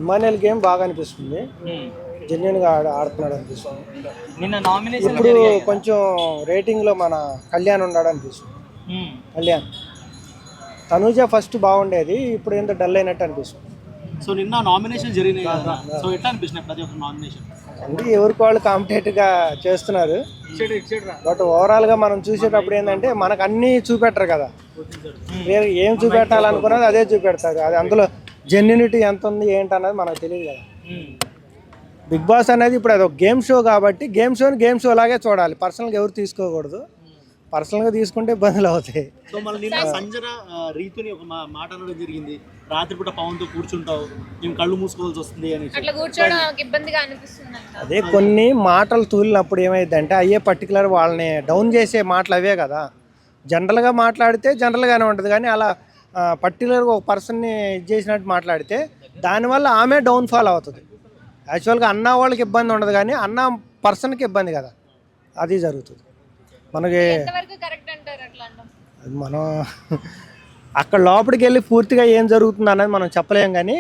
Emmanuel game బాగా అనిపిస్తుంది, జెన్యున్గా ఆడుతున్నాడు అనిపిస్తుంది. నిన్న నామినేషన్ ఇప్పుడు కొంచెం రేటింగ్లో మన కళ్యాణ్ ఉన్నాడు అనిపిస్తుంది. కళ్యాణ్ తనూజ ఫస్ట్ బాగుండేది, ఇప్పుడు ఏంటో డల్ అయినట్టు అనిపిస్తుంది. సో నిన్న నామినేషన్ జరిగినాయి కదా, సో ఎట్లా అనిపిస్తున్నాయి ప్రతి ఒక్క నామినేషన్? అంటే ఎవరికి వాళ్ళు కాంపిటేటివ్గా చేస్తున్నారు. బట్ ఓవరాల్గా మనం చూసేటప్పుడు ఏంటంటే మనకు అన్నీ చూపెట్టరు కదా, ఏం చూపెట్టాలనుకున్నది అదే చూపెడతారు. అది అందులో జెన్యునిటీ ఎంత ఉంది ఏంటన్నది మనకు తెలియదు కదా. బిగ్ బాస్ అనేది ఇప్పుడు అది ఒక గేమ్ షో కాబట్టి గేమ్ షో లాగే చూడాలి. పర్సనల్గా ఎవరు తీసుకోకూడదు, పర్సనల్గా తీసుకుంటే ఇబ్బందులు అవుతాయి. సో మళ్ళీ నిన్న సంజన రీతుని ఒక మాట అనడం జరిగింది, రాత్రిపూట పవన్తో కూర్చుంటావు, మేము కళ్ళు మూసుకోవాల్సి వస్తుంది అని. అదే కొన్ని మాటలు తూలినప్పుడు ఏమైందంటే అయ్యే పర్టికులర్ వాళ్ళని డౌన్ చేసే మాటలు అవే కదా. జనరల్గా మాట్లాడితే జనరల్గానే ఉంటుంది, కానీ అలా పర్టికులర్గా ఒక పర్సన్ని ఇది చేసినట్టు మాట్లాడితే దానివల్ల ఆమె డౌన్ఫాల్ అవుతుంది. యాక్చువల్గా అన్న వాళ్ళకి ఇబ్బంది ఉండదు, కానీ అన్న పర్సన్కి ఇబ్బంది కదా, అది జరుగుతుంది. మనకి మనం అక్కడ లోపలికి వెళ్ళి పూర్తిగా ఏం జరుగుతుంది అన్నది మనం చెప్పలేం, కానీ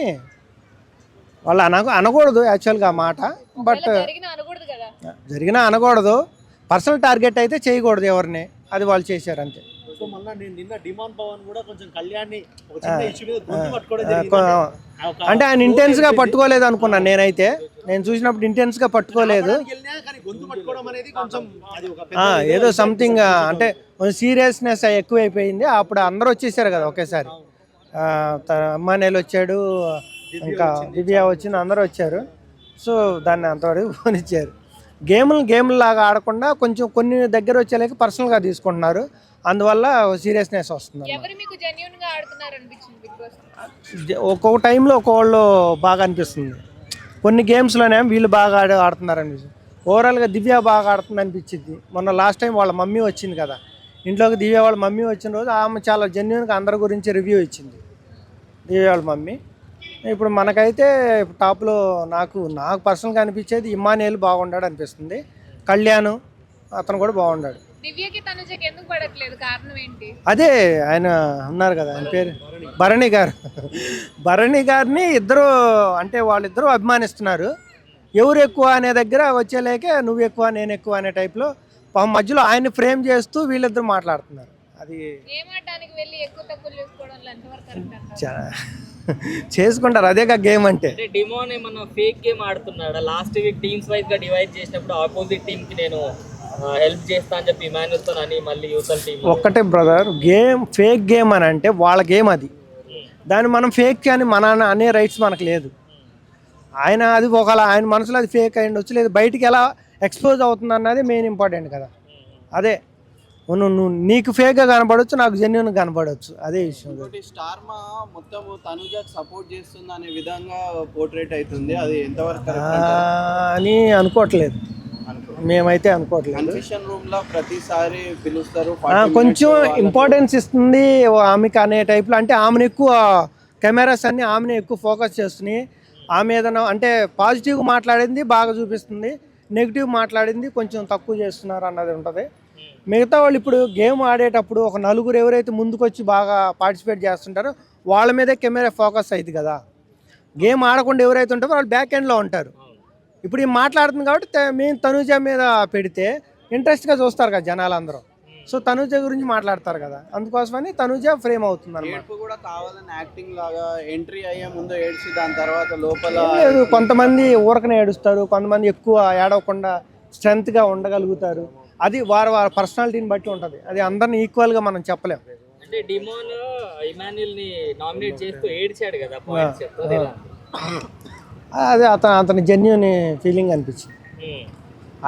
వాళ్ళు అనకూడదు యాక్చువల్గా ఆ మాట. బట్ జరిగినా అనకూడదు, పర్సనల్ టార్గెట్ అయితే చేయకూడదు ఎవరిని, అది వాళ్ళు చేశారు అంతే. సో మళ్ళీ నిన్న డిమాండ్ పవన్ కూడా కొంచెం కళ్యాణ్ని ఒక చిన్న ఇష్యూ మీద గొంతు పట్టుకోవడం జరిగింది. అంటే ఆయన ఇంటెన్స్గా పట్టుకోలేదు అనుకున్నాను నేనైతే, నేను చూసినప్పుడు ఇంటెన్స్గా పట్టుకోలేదు. ఏదో సంథింగ్ అంటే సీరియస్నెస్ ఎక్కువైపోయింది. అప్పుడు అందరూ వచ్చేసారు కదా ఒకేసారి, అమ్మానేలు వచ్చాడు, ఇంకా దివ్య వచ్చింది, అందరూ వచ్చారు. సో దాన్ని అంతవరకు పోనిచ్చారు. గేమ్లు లాగా ఆడకుండా కొంచెం కొన్ని దగ్గర వచ్చేలాగా పర్సనల్గా తీసుకుంటున్నారు, అందువల్ల సీరియస్నెస్ వస్తుంది. ఒక్కొక్క టైంలో ఒక్కొక్కళ్ళు బాగా అనిపిస్తుంది, కొన్ని గేమ్స్లోనే వీళ్ళు బాగా ఆడుతున్నారు అనిపిస్తుంది. ఓవరాల్గా దివ్య బాగా ఆడుతుంది అనిపించింది. మొన్న లాస్ట్ టైం వాళ్ళ మమ్మీ వచ్చింది కదా ఇంట్లోకి, దివ్య వాళ్ళ మమ్మీ వచ్చిన రోజు ఆమె చాలా జెన్యున్గా అందరి గురించి రివ్యూ ఇచ్చింది దివ్య వాళ్ళ మమ్మీ. ఇప్పుడు మనకైతే టాప్లో నాకు పర్సనల్గా అనిపించేది ఇమానుయల్ బాగుండాడు అనిపిస్తుంది, కళ్యాణ్ అతను కూడా బాగుండాడు. అదే ఆయన ఉన్నారు కదా, ఆయన పేరు భరణి గారిని ఇద్దరు అంటే వాళ్ళిద్దరూ అభిమానిస్తున్నారు. ఎవరు ఎక్కువ అనే దగ్గర వచ్చేలేకే నువ్వు ఎక్కువ నేను ఎక్కువ అనే టైప్లో మధ్యలో ఆయన్ని ఫ్రేమ్ చేస్తూ వీళ్ళిద్దరు మాట్లాడుతున్నారు. అది చేసుకుంటారు, అదేగా గేమ్ అంటే. డిమోన్ ఏమన్నా ఫేక్ గేమ్ ఆడుతున్నాడా? లాస్ట్ వీక్ టీమ్స్ వైజ్ గా డివైడ్ చేసినప్పుడు ఆపోజిట్ టీమ్ కి నేను హెల్ప్ చేస్తా అని చెప్పి ఇమానుయల్తో అని మళ్ళీ యూసల్ టీమ్ ఒక్కటే బ్రదర్, గేమ్ ఫేక్ గేమ్ అని అంటే వాళ్ళ గేమ్ అది, దాన్ని మనం ఫేక్ అని మన అనే రైట్స్ మనకు లేదు. ఆయన అది ఒకవేళ ఆయన మనసులో అది ఫేక్ అయ్యి ఉండొచ్చు, లేదు బయటికి ఎలా ఎక్స్పోజ్ అవుతుంది అన్నది మెయిన్ ఇంపార్టెంట్ కదా. అదే నువ్వు నీకు ఫేక్గా కనపడవచ్చు, నాకు జెన్యున్ కనపడవచ్చు, అదే విషయం. స్టార్మా మొత్తం తనుజాకి సపోర్ట్ చేస్తుంది అనే విధంగా పోర్ట్రేట్ అవుతుంది, అది ఎంతవరకు అని అనుకోవట్లేదు, మేమైతే అనుకోవట్లేదు. కన్ఫెషన్ రూమ్ లో ప్రతిసారి పిలుస్తారు, కొంచెం ఇంపార్టెన్స్ ఇస్తుంది ఆమెకి అనే టైప్లో. అంటే ఆమెను ఎక్కువ కెమెరాస్ అన్ని ఆమెను ఎక్కువ ఫోకస్ చేస్తున్నాయి. ఆమె ఏదైనా అంటే పాజిటివ్ మాట్లాడింది బాగా చూపిస్తుంది, నెగిటివ్ మాట్లాడింది కొంచెం తక్కువ చేస్తున్నారు అన్నది ఉంటుంది. మిగతా వాళ్ళు ఇప్పుడు గేమ్ ఆడేటప్పుడు ఒక నలుగురు ఎవరైతే ముందుకొచ్చి బాగా పార్టిసిపేట్ చేస్తుంటారో వాళ్ళ మీదే కెమెరా ఫోకస్ అయింది కదా. గేమ్ ఆడకుండా ఎవరైతే ఉంటారో వాళ్ళు బ్యాక్ ఎండ్లో ఉంటారు. ఇప్పుడు ఈ మాట్లాడుతుంది కాబట్టి మేము తనూజ మీద పెడితే ఇంట్రెస్ట్గా చూస్తారు కదా జనాలు అందరూ. సో తనూజ గురించి మాట్లాడతారు కదా, అందుకోసమని తనూజ ఫ్రేమ్ అవుతుంది అన్నమాట. కూడా కావాలని యాక్టింగ్ లాగా ఎంట్రీ అయ్యే ముందు ఏడ్చి దాని తర్వాత లోపల లేదు, కొంతమంది ఊరకనే ఏడుస్తారు, కొంతమంది ఎక్కువ ఏడవకుండా స్ట్రెంత్గా ఉండగలుగుతారు. అది వారి పర్సనాలిటీని బట్టి ఉంటుంది, అది అందరిని ఈక్వల్గా మనం చెప్పలేం. అంటే డిమోన్ ఇమానుయల్ ని నామినేట్ చేస్తూ ఏడ్చాడు కదా, అదే అతని జెన్యూన్ ఫీలింగ్ అనిపించింది.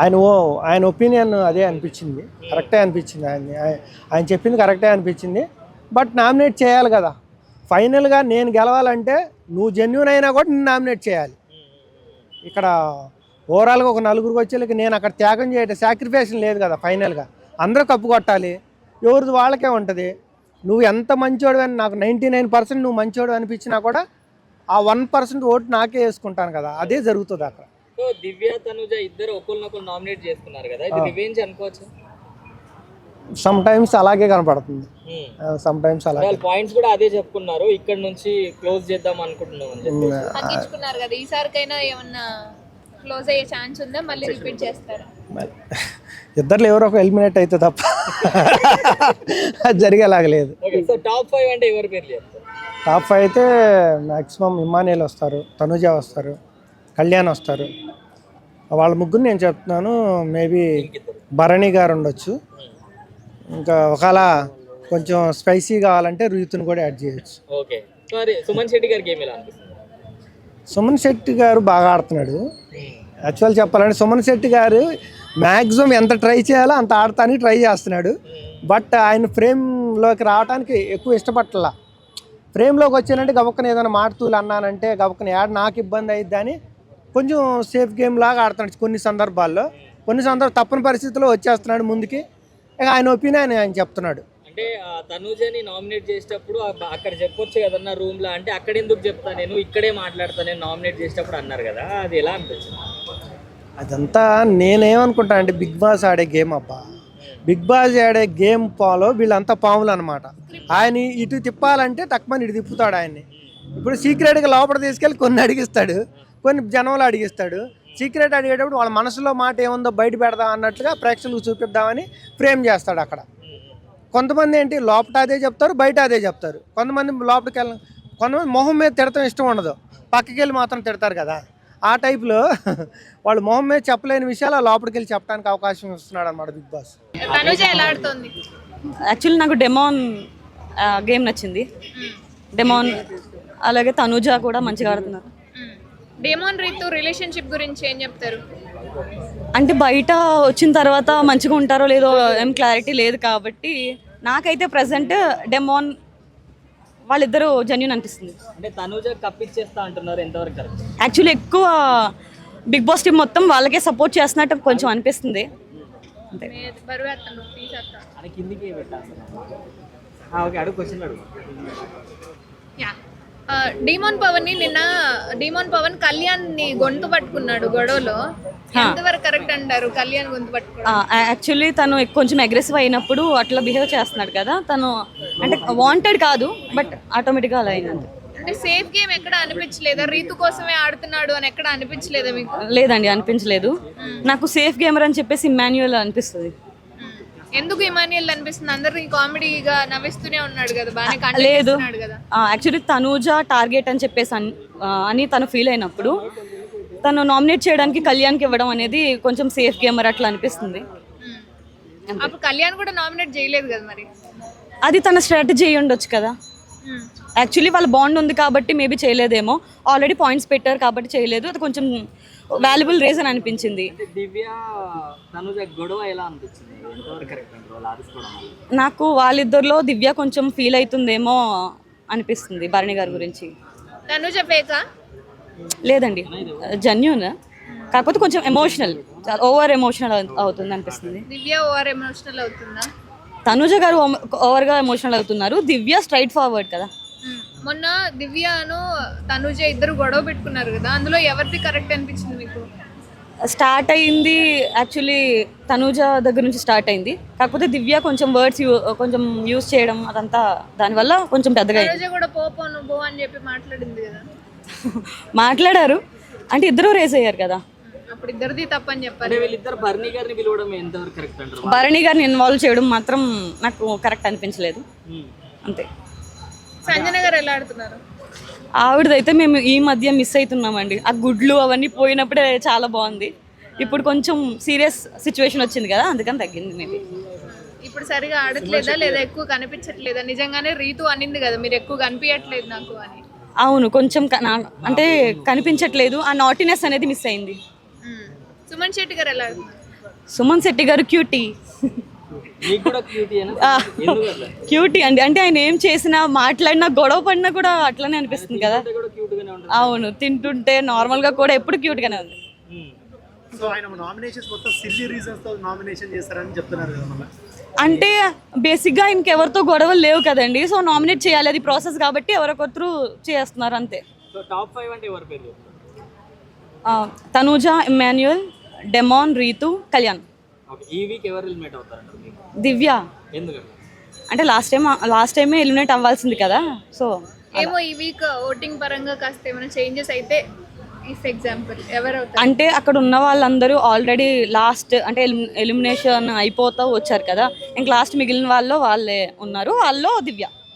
ఆయన ఒపీనియన్ అదే అనిపించింది, కరెక్టే అనిపించింది. ఆయన చెప్పింది కరెక్టే అనిపించింది. బట్ నామినేట్ చేయాలి కదా, ఫైనల్గా నేను గెలవాలంటే నువ్వు జెన్యూన్ అయినా కూడా నేను నామినేట్ చేయాలి. ఇక్కడ ఓవరాల్గా ఒక నలుగురికి వచ్చేళ్ళకి నేను అక్కడ త్యాగం చేయటం సాక్రిఫైస్ లేదు కదా. ఫైనల్గా అందరూ కప్పు కొట్టాలి, ఎవరిది వాళ్ళకే ఉంటుంది. నువ్వు ఎంత మంచోడు అని నాకు 99% నువ్వు మంచోడు అనిపించినా కూడా ఆ 1% ఓటు నాకే వేసుకుంటాను కదా, అదే జరుగుతుంది అక్కడ. సో దివ్య తనుజ ఇద్దరు ఒకరినొకరు నామినేట్ చేసుకున్నారు కదా, ఇది రివెంజ్ అనుకోవచ్చు. సమ్ టైమ్స్ అలాగే కనపడుతుంది, సమ్ టైమ్స్ అలాగే. వాళ్ళ పాయింట్స్ కూడా అదే చెప్పుకున్నారు, ఇక్కడ నుంచి క్లోజ్ చేద్దాం అనుకుంటున్నాం అని చెప్పి తగ్గించుకున్నారు కదా, ఈసారికైనా ఏమన్నా క్లోజ్ అయ్యే ఛాన్స్ ఉందా, మళ్ళీ రిపీట్ చేస్తారా? ఇద్దరు ఎవరో ఒక ఎలిమినేట్ అయితే తప్ప అది జరిగేలాగా లేదు. ఓకే, సో టాప్ 5 అంటే ఎవరి పేర్లు చెప్తారు? టాప్ 5 అయితే మ్యాక్సిమం ఇమ్మానియల్ వస్తారు, తనుజ వస్తారు, కళ్యాణ్ వస్తారు. వాళ్ళ ముగ్గురు నేను చెప్తున్నాను. మేబీ భరణి గారు ఉండొచ్చు. ఇంకా ఒకవేళ కొంచెం స్పైసీ కావాలంటే రీతుని కూడా యాడ్ చేయొచ్చు. ఓకే, మరి సుమన్ శెట్టి గారికి ఏమి ఎలా అనిపిస్తుంది? సుమన్ శెట్టి గారు బాగా ఆడుతున్నాడు. యాక్చువల్ చెప్పాలంటే సుమన్ శెట్టి గారు మ్యాక్సిమం ఎంత ట్రై చేయాలో అంత ఆడటానికి ట్రై చేస్తున్నాడు. బట్ ఆయన ఫ్రేమ్లోకి రావడానికి ఎక్కువ ఇష్టపట్టాల. ఫ్రేమ్లోకి వచ్చానంటే గబక్కన ఏదైనా మాడుతూలు అన్నానంటే గబక్కన యాడ్ నాకు ఇబ్బంది అయ్యిద్ది అని కొంచెం సేఫ్ గేమ్ లాగా ఆడుతున్నాడు కొన్ని సందర్భాల్లో. తప్పని పరిస్థితుల్లో వచ్చేస్తున్నాడు ముందుకి. ఇక ఆయన ఒపీనియన్ ఆయన చెప్తున్నాడు. అంటే తనూజని నామినేట్ చేసేటప్పుడు అక్కడ చెప్పొచ్చు కదన్నా రూమ్ లో, అంటే అక్కడ ఎందుకు చెప్తా నేను ఇక్కడే మాట్లాడతా నేను నామినేట్ చేసేటప్పుడు అన్నారు కదా, అది ఎలా అనిపించింది? అదంతా నేనేమనుకుంటా అంటే బిగ్ బాస్ ఆడే గేమ్ అబ్బా. బిగ్ బాస్ ఆడే గేమ్ పాలో వీళ్ళంతా పాములు అనమాట. ఆయన ఇటు తిప్పాలంటే తక్కువ ఇటు తిప్పుతాడు ఆయన్ని. ఇప్పుడు సీక్రెట్గా లోపల తీసుకెళ్ళి కొన్ని అడిగిస్తాడు, కొన్ని జనంలో అడిగిస్తాడు. సీక్రెట్ అడిగేటప్పుడు వాళ్ళ మనసులో మాట ఏముందో బయట పెడదాం అన్నట్లుగా ప్రేక్షకులకు చూపిద్దామని ఫ్రేమ్ చేస్తాడు అక్కడ. కొంతమంది ఏంటి లోపల అదే చెప్తారు, బయట అదే చెప్తారు. కొంతమంది లోపలికి వెళ్ళి, కొంతమంది మొహం మీద తిడతాం ఇష్టం ఉండదు, పక్కకి వెళ్ళి మాత్రం తిడతారు కదా. ఆ టైప్లో వాళ్ళు మొహం మీద చెప్పలేని విషయాలు లోపలికి వెళ్ళి చెప్పడానికి అవకాశం ఇస్తున్నాడు అనమాట బిగ్ బాస్. తనుజ ఎలా ఆడుతోంది? యాక్చువల్లీ నాకు డెమాన్ గేమ్ నచ్చింది. డెమాన్ అలాగే తనుజ కూడా మంచిగా ఆడుతున్నారు. డేమోన్ రీతు రిలేషన్షిప్ గురించి ఏం చెప్తారు? అంటే బయట వచ్చిన తర్వాత మంచిగా ఉంటారో లేదో ఏం క్లారిటీ లేదు కాబట్టి నాకైతే ప్రజెంట్ డెమాన్ వాళ్ళిద్దరూ జెన్యూన్ అనిపిస్తుంది. అంటే తనూజ కప్పిచ్చేస్తా అంటున్నారు, ఎంతవరకు కరెక్ట్? యాక్చువల్లీ ఎక్కువ బిగ్ బాస్ టీం మొత్తం వాళ్ళకే సపోర్ట్ చేస్తున్నట్టు కొంచెం అనిపిస్తుంది. అంతే. బరువు ఎత్తాను, తీసేస్తా. అని కిందికి పెట్టాలి. ఓకే, అడుగు క్వశ్చన్ అడుగు. యా, డీమోన్ పవన్ కళ్యాణ్ ని గొంతు పట్టుకున్నాడు గొడవలో, ఎంతవరకు కరెక్ట్ అంటారు? కళ్యాణ్ గొంతు పట్టుకోవడం యాక్చువల్లీ తను కొంచెం అగ్రెసివ్ అయినప్పుడు అట్లా బిహేవ్ చేస్తున్నాడు కదా. తను అంటే వాంటెడ్ కాదు, బట్ ఆటోమేటిక్గా అలా అయింది. అంటే సేఫ్ గేమ్ ఎక్కడ అనిపించలేదా? రీతు కోసమే ఆడుతున్నాడు అని ఎక్కడ అనిపించలేదా మీకు? లేదండి, అనిపించలేదు. నాకు సేఫ్ గేమర్ అని చెప్పేసి ఇమ్మాన్యుయల్ అనిపిస్తుంది. ఎందుకు ఇమాన్యుయల్ అనిపిస్తుంది? అందరికి కామెడీగా నవ్విస్తూనే ఉన్నాడు కదా, బాగానే లేదు, కంటెంట్ ఇస్తున్నాడు కదా. యాక్చువల్లీ తనూజ టార్గెట్ అని చెప్పేసి అని తను ఫీల్ అయినప్పుడు తను నామినేట్ చేయడానికి కళ్యాణ్కి ఇవ్వడం అనేది కొంచెం సేఫ్ గేమర్ అట్లా అనిపిస్తుంది. అప్పుడు కళ్యాణ్ కూడా నామినేట్ చేయలేదు కదా మరి. అది తన స్ట్రాటజీ అయి ఉండొచ్చు కదా. యాక్చువల్లీ వాళ్ళ బాండ్ ఉంది కాబట్టి మేబీ చేయలేదేమో. ఆల్రెడీ పాయింట్స్ పెట్టారు కాబట్టి చేయలేదు. అది కొంచెం వాల్యుబుల్ రీజన్ అనిపించింది. దివ్య తనూజ గొడవ ఎలా అనిపించింది? ఎంతవరకు కరెక్ట్ అంటారు వాళ్ళు ఆడుకోవడం? నాకు వాళ్ళిద్దరిలో దివ్య కొంచెం ఫీల్ అవుతుందేమో అనిపిస్తుంది భరణి గారి గురించి. తనుజ ఫేకా? లేదండి, జెన్యూన్. కాకపోతే కొంచెం ఎమోషనల్, చాలా ఓవర్ ఎమోషనల్ అవుతుంది అనిపిస్తుంది. దివ్య ఓవర్ ఎమోషనల్ అవుతుందా? తనుజ గారు ఓవర్గా ఎమోషనల్ అవుతున్నారు. దివ్య స్ట్రైట్ ఫార్వర్డ్ కదా. మొన్న దివ్యను తనుజ ఇద్దరు గొడవ పెట్టుకున్నారు కదా, అందులో ఎవరిది కరెక్ట్ అనిపించింది మీకు? స్టార్ట్ అయింది యాక్చువల్లీ తనుజ దగ్గర నుంచి స్టార్ట్ అయింది. కాకపోతే దివ్య కొంచెం వర్డ్స్ కొంచెం యూజ్ చేయడం అదంతా దానివల్ల కొంచెం పెద్దగా అయింది. తనుజ కూడా పోను పో అని చెప్పి మాట్లాడింది కదా. మాట్లాడారు అంటే ఇద్దరు రేస్ అయ్యారు కదా. అప్పుడు ఇద్దరిది తప్పని చెప్పారు. అంటే వీళ్ళిద్దరు భరణి గారిని పిలవడం ఎంతవరకు కరెక్ట్ అంటారు? భరణి గారిని ఇన్వాల్వ్ చేయడం మాత్రం నాకు కరెక్ట్ అనిపించలేదు. అంతే. సంజన గారు ఎలా ఆడుతున్నారు? ఆవిడదైతే మేము ఈ మధ్య మిస్ అవుతున్నామండి. ఆ గుడ్లు అవన్నీ పోయినప్పుడే చాలా బాగుంది. ఇప్పుడు కొంచెం సీరియస్ సిచ్యువేషన్ వచ్చింది కదా, అందుకని తగ్గింది మేబీ. ఇప్పుడు సరిగా ఆడట్లేదా లేదా ఎక్కువ కనిపించట్లేదా? నిజంగానే రీతు అనింది కదా మీరు ఎక్కువ కనిపించట్లేదు నాకు అని. అవును, కొంచెం అంటే కనిపించట్లేదు. ఆ నాటినెస్ అనేది మిస్ అయింది. సుమన్ శెట్టి గారు ఎలా ఆడుతున్నారు? సుమన్ శెట్టి గారు క్యూటీ. క్యూటీ అండి. అంటే ఆయన ఏం చేసినా మాట్లాడినా గొడవ పడినా కూడా అట్లనే అనిపిస్తుంది కదా. అవును, తింటుంటే నార్మల్గా కూడా ఎప్పుడు క్యూట్ గానే ఉంది. సో ఆయన నామినేషన్స్ మొత్తం సిల్లీ రీజన్స్ తో నామినేషన్ చేస్తారని చెప్తున్నారు కదా మళ్ళీ. అంటే బేసిక్గా ఇంకెవరితో గొడవలు లేవు కదండి. సో నామినేట్ చేయాలి, అది ప్రాసెస్ కాబట్టి ఎవరికొత్తరు చేస్తున్నారు అంతే. సో టాప్ 5 అంటే ఎవరి పేరు? తనూజ, ఇమ్మాన్యుయల్, డెమాన్, రీతు, కళ్యాణ్. ఓకే, ఈ వీక్ ఎవరు ఎలిమినేట్ అవుతారంటారు మీకు? దివ్య. ఎందుకంటే అంటే లాస్ట్ టైమే ఎలిమినేట్ అవ్వాల్సింది కదా, సో ఏమో ఈ వీక్ ఓటింగ్ పరంగా కాస్త ఏమైనా చేంజెస్ అయితే ఇఫ్ ఎగ్జాంపుల్ ఎవరు అవుతారు? అంటే అక్కడ ఉన్న వాళ్ళందరూ ఆల్రెడీ లాస్ట్ అంటే ఎలిమినేషన్ అయిపోతూ వచ్చారు కదా, ఇంక లాస్ట్ మిగిలిన వాళ్ళే ఉన్నారు, వాళ్ళలో దివ్య.